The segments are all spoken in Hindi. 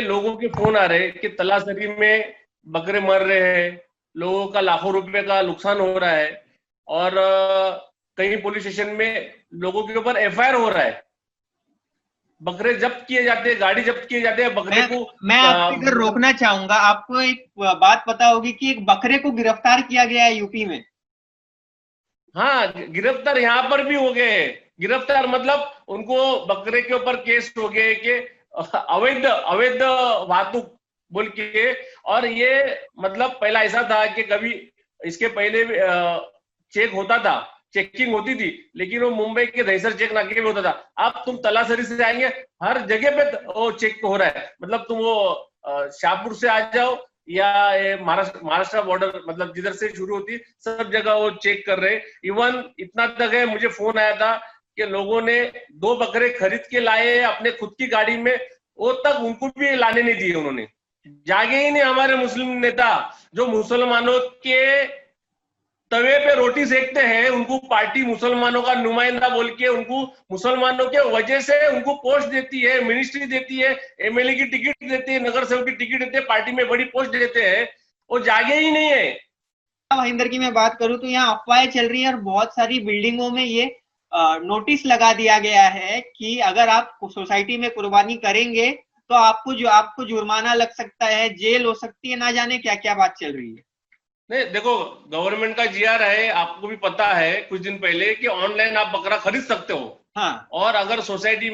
लोगों के फोन आ रहे कि तलाशरी में बकरे मर रहे हैं, लोगों का लाखों रुपए का नुकसान हो रहा है, और कहीं पुलिस स्टेशन में लोगों के ऊपर एफआईआर हो रहा है, बकरे जब्त किए जाते हैं, गाड़ी जब्त किए जाते हैं, बकरे को मैं आपको इधर रोकना चाहूंगा। आपको एक बात पता होगी कि एक बकरे को गिरफ्तार किया गया है यूपी में। हाँ, गिरफ्तार यहाँ पर भी हो गए। गिरफ्तार मतलब उनको बकरे के ऊपर केस हो गए कि अवैध अवैध वाहतुक बोल के। और ये मतलब पहला ऐसा था कि कभी इसके पहले चेक होता था, चेकिंग होती थी, लेकिन वो मुंबई के दहीसर चेक नाके पे होता था। अब तुम तलाशरी से आएंगे, हर जगह पे वो चेक हो रहा है। मतलब तुम वो शाहपुर से आ जाओ या महाराष्ट्र बॉर्डर, मतलब जिधर से शुरू होती सब जगह वो चेक कर रहे। इवन इतना तक है, मुझे फोन आया था कि लोगों ने 2 बकरे खरीद के लाए अपने खुद की गाड़ी में, वो तक उनको भी लाने नहीं दिए उन्होंने। जागे ही नहीं हमारे मुस्लिम नेता, जो मुसलमानों के तवे पे रोटी सेकते हैं, उनको पार्टी मुसलमानों का नुमाइंदा बोल के, उनको मुसलमानों के वजह से उनको पोस्ट देती है, मिनिस्ट्री देती है, एमएलए की टिकट देती है, नगर सेवक की टिकट देते हैं, पार्टी में बड़ी पोस्ट देते हैं, वो जागे ही नहीं है। भाईंदर की मैं बात करूं तो यहाँ अफवाहें चल रही है और बहुत सारी बिल्डिंगों में ये नोटिस लगा दिया गया है कि अगर आप सोसाइटी में कुर्बानी करेंगे तो आपको जुर्माना लग सकता है, जेल हो सकती है, ना जाने क्या क्या बात चल रही है। नहीं देखो, गवर्नमेंट का जीआर है, आपको भी पता है कुछ दिन पहले कि ऑनलाइन आप बकरा खरीद सकते हो। हाँ। और अगर सोसाइटी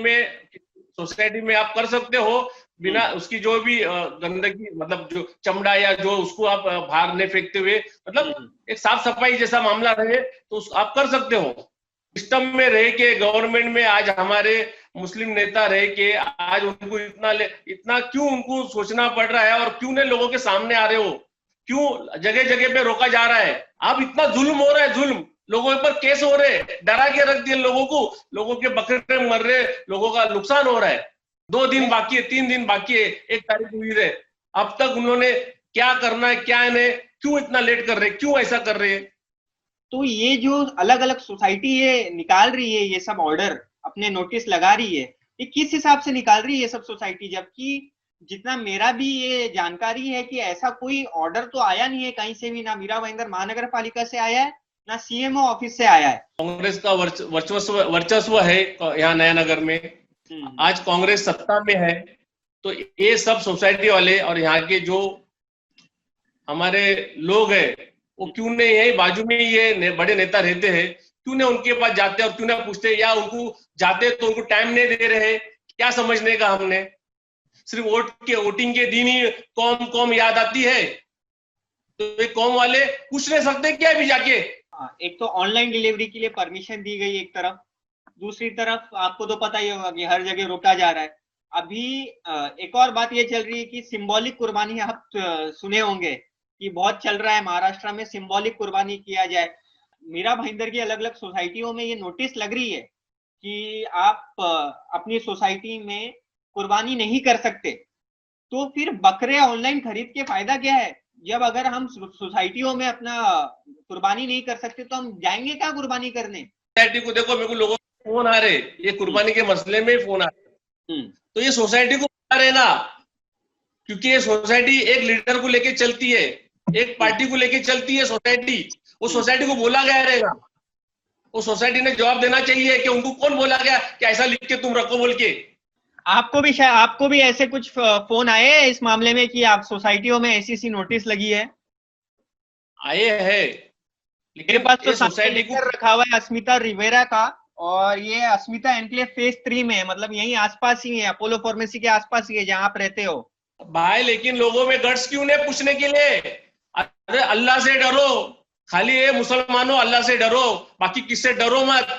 में आप कर सकते हो बिना उसकी जो भी गंदगी, मतलब जो चमड़ा या जो उसको आप बाहर नहीं फेंकते हुए, मतलब एक साफ सफाई जैसा मामला रहे तो आप कर सकते हो। सिस्टम में रह के, गवर्नमेंट में आज हमारे मुस्लिम नेता रह के, आज उनको इतना क्यों उनको सोचना पड़ रहा है, और क्यों नहीं लोगों के सामने आ रहे हो, क्यों जगह जगह पे रोका जा रहा है। अब इतना जुल्म हो रहा है, जुल्म लोगों पर केस हो रहे, डरा के रख दिए लोगों को, लोगों के बकरे मर रहे, लोगों का नुकसान हो रहा है। 2 दिन बाकी है, 3 दिन बाकी है, 1 तारीख हुई है, अब तक उन्होंने क्या करना है क्या नहीं, क्यों इतना लेट कर रहे, क्यों ऐसा कर रहे हैं। तो ये जो अलग अलग सोसाइटी ये निकाल रही है, ये सब ऑर्डर अपने नोटिस लगा रही है, ये किस हिसाब से निकाल रही है ये सब सोसाइटी? जबकि जितना मेरा भी ये जानकारी है कि ऐसा कोई ऑर्डर तो आया नहीं है कहीं से भी, ना मीरा भाईंदर महानगर पालिका से आया है, ना सीएमओ ऑफिस से आया है। कांग्रेस का वर्चस्व है यहाँ नया नगर में। आज कांग्रेस सत्ता में है, तो ये सब सोसाइटी वाले और यहाँ के जो हमारे लोग हैं, वो क्यों नहीं है बाजू में ये बड़े नेता रहते हैं, क्यों नहीं उनके पास जाते और क्यों नहीं पूछते, या उनको जाते तो उनको टाइम नहीं दे रहे। क्या समझने का हमने, सिर्फ वोटिंग के दिन ही कौम याद आती है, तो ये कौम वाले पूछ नहीं सकते क्या भी जाके। एक तो ऑनलाइन डिलीवरी के लिए परमिशन दी गई एक तरफ, दूसरी तरफ आपको तो पता ही होगा कि हर जगह रोका जा रहा है। अभी एक और बात ये चल रही है कि सिंबॉलिक कुर्बानी, आप सुने होंगे कि बहुत चल रहा है महाराष्ट्र में, सिंबॉलिक कुर्बानी किया जाए। मीरा भाईंदर की अलग अलग सोसाइटियों में ये नोटिस लग रही है कि आप अपनी सोसाइटी में कुर्बानी नहीं कर सकते, तो फिर बकरे ऑनलाइन खरीद के फायदा क्या है? जब अगर हम सोसाइटियों में अपना कुर्बानी नहीं कर सकते तो हम जाएंगे क्या कुर्बानी करने? सोसाइटी को देखो, मेरे को लोगों के फोन आ रहे, ये कुर्बानी के मसले में फोन आ रहे, तो ये सोसाइटी को बता रहे ना, क्योंकि ये सोसाइटी एक लीडर को लेके चलती है, एक पार्टी को लेके चलती है सोसाइटी। वो सोसाइटी को बोला गया रहेगा, वो सोसाइटी ने जवाब देना चाहिए कि उनको कौन बोला गया कि ऐसा लिख के तुम रखो बोल के। आपको भी ऐसे कुछ फोन आए हैं इस मामले में कि आप सोसाइटियों में ऐसी सी नोटिस लगी है? आए हैं, मेरे पास तो सोसाइटी को रखा हुआ है अस्मिता रिवेरा का, और ये अस्मिता एनक्लेव फेज 3 में है, मतलब यही आसपास ही है, अपोलो फार्मेसी के आसपास ही है जहां आप रहते हो भाई। लेकिन लोगों में गट्स क्यों नहीं पूछने के लिए? अरे अल्लाह से डरो, खाली ये मुसलमानों अल्लाह से डरो, बाकी किससे डरो मत।